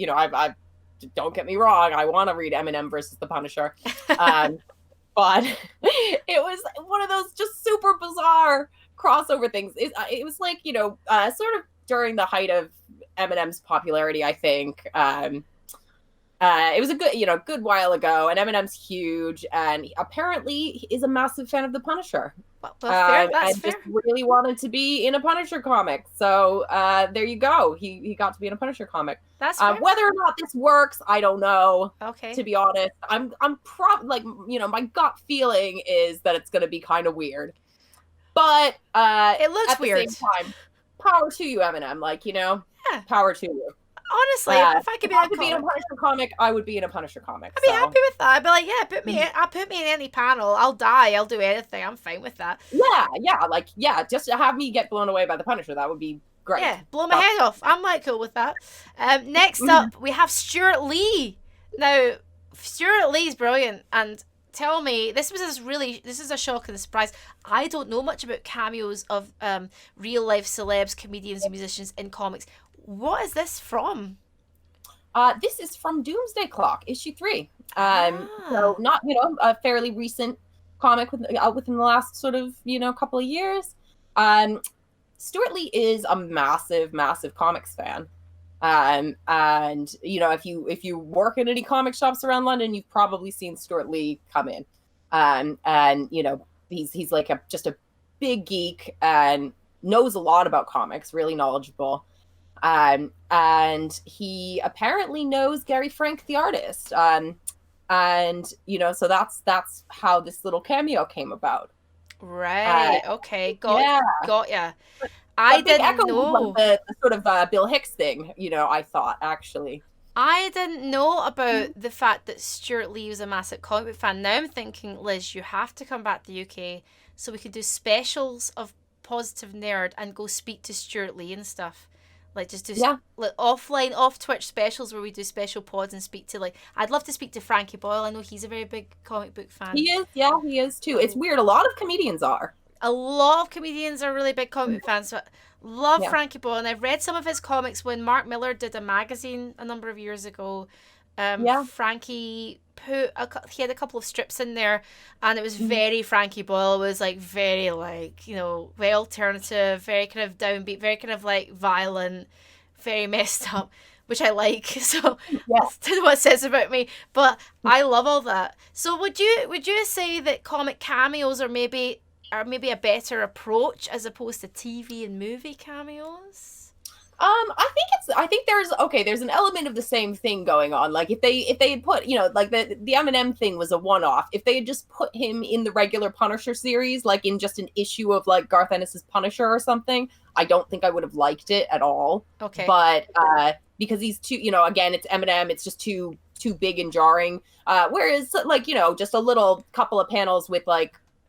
don't get me wrong, I want to read Eminem versus the Punisher, but it was one of those just super bizarre crossover things. It was like sort of during the height of Eminem's popularity, I think. It was a good while ago, and Eminem's huge, and apparently he is a massive fan of the Punisher. Well, fair, that's and fair. just really wanted to be in a Punisher comic. So there you go. He got to be in a Punisher comic. That's fair. Whether or not this works, I don't know. Okay. To be honest, I'm probably like my gut feeling is that it's going to be kind of weird, but it looks at weird. the same time, power to you, Eminem. Yeah. Power to you. Honestly, if I could be in a Punisher comic, I would be in a Punisher comic. I'd be happy with that. I'd be like, yeah, put me in any panel. I'll die. I'll do anything. I'm fine with that. Yeah, just to have me get blown away by the Punisher, that would be great. Yeah, blow my head off. I'm like cool with that. Next up, we have Stuart Lee. Now, Stuart Lee's brilliant, and tell me, this is a shock and a surprise. I don't know much about cameos of real life celebs, comedians, and musicians in comics. What is this from? This is from Doomsday Clock, issue 3. So not a fairly recent comic within the last sort of couple of years. Stuart Lee is a massive comics fan. And if you work in any comic shops around London, you've probably seen Stuart Lee come in. And he's like just a big geek and knows a lot about comics, really knowledgeable. And he apparently knows Gary Frank, the artist. So that's how this little cameo came about. Right. Okay. Got ya. I didn't know the sort of Bill Hicks thing. I thought actually. I didn't know about the fact that Stuart Lee was a massive comic book fan. Now I'm thinking, Liz, you have to come back to the UK so we could do specials of Positive Nerd and go speak to Stuart Lee and stuff. Like just do like offline, off Twitch specials where we do special pods and speak to I'd love to speak to Frankie Boyle. I know he's a very big comic book fan. He is too. It's weird. A lot of comedians are. A lot of comedians are really big comic book fans. So love Frankie Boyle, and I've read some of his comics when Mark Millar did a magazine a number of years ago. Frankie he had a couple of strips in there, and it was very Frankie Boyle. It was very very alternative, very kind of downbeat, very kind of violent, very messed up, which I like. So that's what it says about me. But I love all that. So would you say that comic cameos are maybe a better approach as opposed to TV and movie cameos? I think there's an element of the same thing going on. Like if they had put, the Eminem thing was a one-off. If they had just put him in the regular Punisher series, like in just an issue of Garth Ennis's Punisher or something, I don't think I would have liked it at all. Okay. But because he's too, again, it's Eminem, it's just too big and jarring. Whereas just a little couple of panels with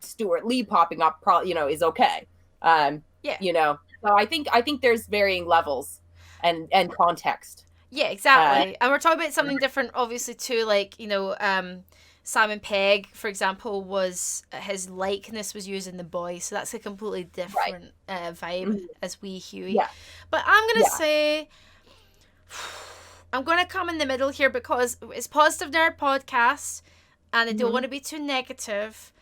Stuart Lee popping up probably, is okay. So I think there's varying levels and context. Yeah, exactly. And we're talking about something different, obviously, too. Simon Pegg, for example, his likeness was used in The Boys, so that's a completely different vibe as wee Huey. Yeah. But I'm gonna say, I'm gonna come in the middle here because it's Positive Nerd podcast, and I don't want to be too negative.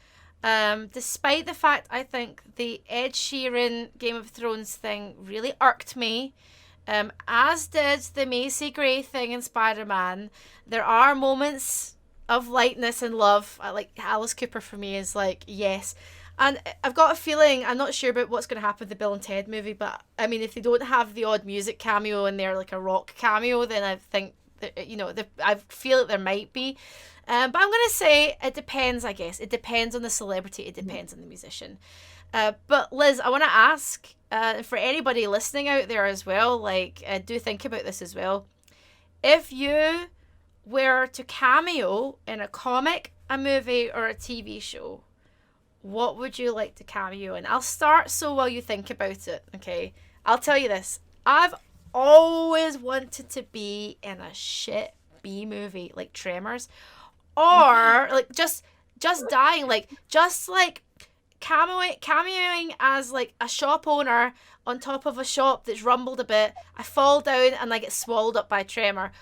Despite the fact I think the Ed Sheeran Game of Thrones thing really irked me, as did the Macy Gray thing in Spider-Man, there are moments of lightness and love. Alice Cooper for me is yes. And I've got a feeling, I'm not sure about what's going to happen with the Bill and Ted movie, but I mean, if they don't have the odd music cameo in there, a rock cameo, then I think that, I feel that there might be. But I'm going to say it depends, I guess. It depends on the celebrity. It depends on the musician. But Liz, I want to ask, for anybody listening out there as well, do think about this as well. If you were to cameo in a comic, a movie, or a TV show, what would you like to cameo in? I'll start while you think about it, okay? I'll tell you this. I've always wanted to be in a shit B movie like Tremors, or like just dying, like just like cameoing as like a shop owner on top of a shop that's rumbled a bit. I fall down and I get swallowed up by a tremor,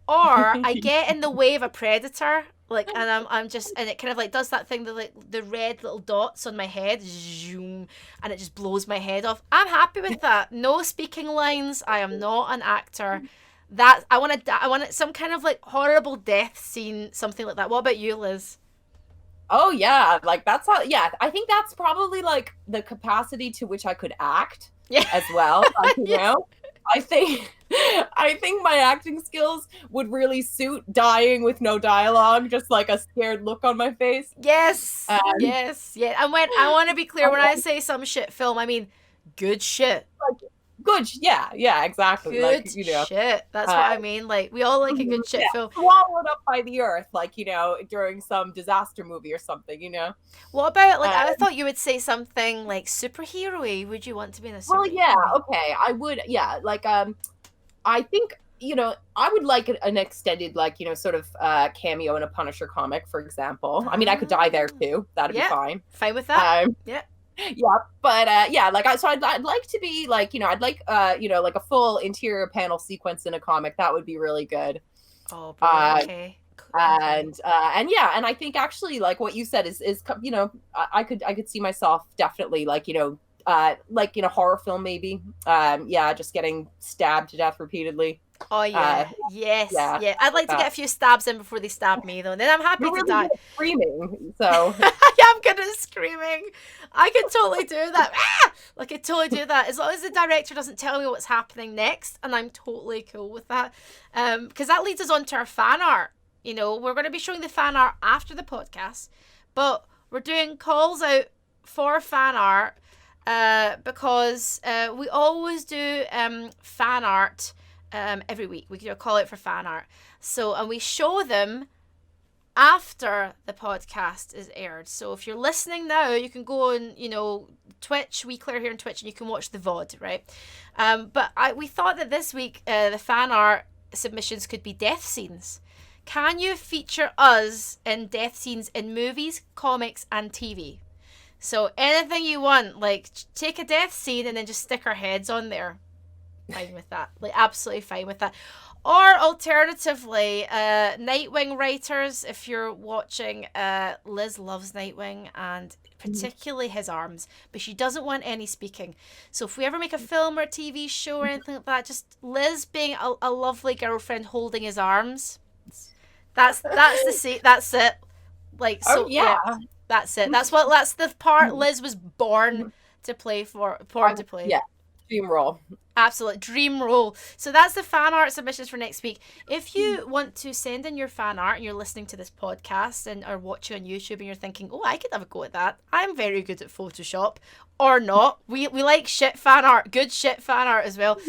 or I get in the way of a predator, like, and I'm just, and it kind of like does that thing, like the red little dots on my head, zoom, and it just blows my head off. I'm happy with that. No speaking lines. I am not an actor. That I want some kind of like horrible death scene, something like that. What about you, Liz? Oh yeah, like that's how. Yeah, I think that's probably like the capacity to which I could act. Yeah. As well. Like, you Yeah. know, I think my acting skills would really suit dying with no dialogue, just like a scared look on my face. Yes. Yes. Yeah. And when I want to be clear, when I say some shit film, I mean good shit. Like, good, yeah, exactly. Good like, you know, shit. That's what I mean. Like, we all like a good shit film. Swallowed up by the earth, like, you know, during some disaster movie or something, you know. What about, like, I thought you would say something like superhero-y. Would you want to be in a superhero? Well, yeah, okay, I would, yeah, like, I think, you know, I would like an extended, like, you know, sort of cameo in a Punisher comic, for example. I mean, I could die there too. That'd be fine. Fine with that. Yeah. Yeah, but yeah, like so I'd like to be like, you know, I'd like you know, like a full interior panel sequence in a comic. That would be really good. Oh, brilliant. Okay. Cool. And yeah, and I think actually like what you said is you know, I could see myself definitely like, you know, like in a horror film maybe. Yeah, just getting stabbed to death repeatedly. Oh yeah, yes, yeah. yeah. I'd like to get a few stabs in before they stab me, though. And then I'm happy You're to really die. good at screaming, so Yeah, I'm good at screaming. I could totally do that. Ah! Like, I totally do that as long as the director doesn't tell me what's happening next, and I'm totally cool with that. Because that leads us on to our fan art. You know, we're going to be showing the fan art after the podcast, but we're doing calls out for fan art because we always do fan art. Every week we do a call out for fan art, so, and we show them after the podcast is aired. So if you're listening now, you can go on, you know, Twitch, We Clear here on Twitch, and you can watch the VOD, right? But we thought that this week the fan art submissions could be death scenes. Can you feature us in death scenes in movies, comics, and TV? So anything you want, like take a death scene and then just stick our heads on there. Fine with that, like absolutely fine with that. Or alternatively, Nightwing writers, if you're watching, Liz loves Nightwing and particularly his arms, but she doesn't want any speaking. So if we ever make a film or a TV show or anything like that, just Liz being a lovely girlfriend holding his arms. That's it. Like, so yeah, that's it. That's the part Liz was born to play for to play. Yeah, dream role. Absolute dream role. So that's the fan art submissions for next week. If you want to send in your fan art and you're listening to this podcast and are watching on YouTube and you're thinking, oh, I could have a go at that. I'm very good at Photoshop. Or not. We like shit fan art. Good shit fan art as well.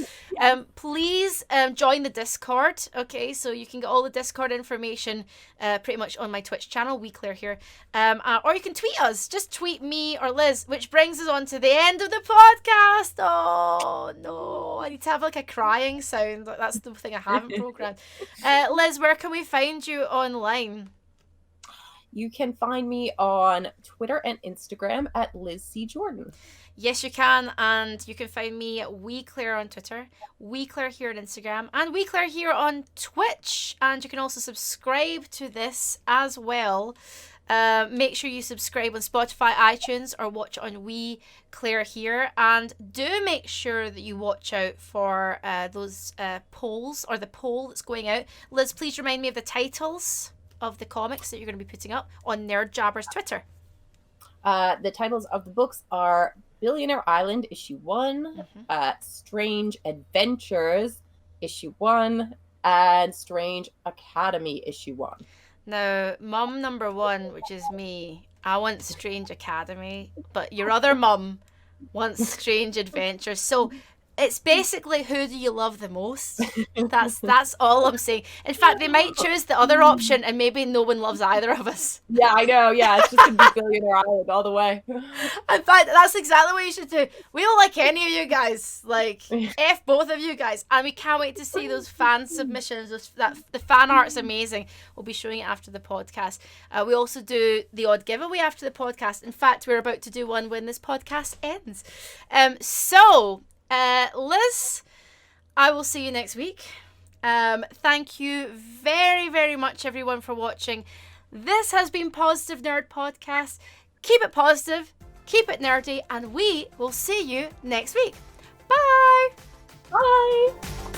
Please join the Discord. Okay, so you can get all the Discord information pretty much on my Twitch channel, We Clear here. Or you can tweet us. Just tweet me or Liz, which brings us on to the end of the podcast. Oh, no. I need to have like a crying sound. That's the thing I haven't programmed. Liz, where can we find you online? You can find me on Twitter and Instagram at Liz C. Jordan. Yes, you can. And you can find me at We Clear on Twitter, We Clear here on Instagram, and We Clear here on Twitch. And you can also subscribe to this as well. Make sure you subscribe on Spotify, iTunes, or watch on We Clear here. And do make sure that you watch out for those polls, or the poll that's going out. Liz, please remind me of the titles of the comics that you're going to be putting up on Nerd Jabber's Twitter. The titles of the books are Billionaire Island, issue 1, Strange Adventures, issue 1, and Strange Academy, issue 1. Now, mum number 1, which is me, I want Strange Academy, but your other mum wants Strange Adventures. So It's basically, who do you love the most? That's all I'm saying. In fact, they might choose the other option and maybe no one loves either of us. Yeah, I know. Yeah, it's just gonna be Billionaire Island all the way. In fact, that's exactly what you should do. We don't like any of you guys. Like, F both of you guys. And we can't wait to see those fan submissions. The fan art's amazing. We'll be showing it after the podcast. We also do the odd giveaway after the podcast. In fact, we're about to do one when this podcast ends. Liz, I will see you next week. Thank you very, very much, everyone, for watching. This has been Positive Nerd Podcast. Keep it positive, keep it nerdy, and we will see you next week. Bye! Bye!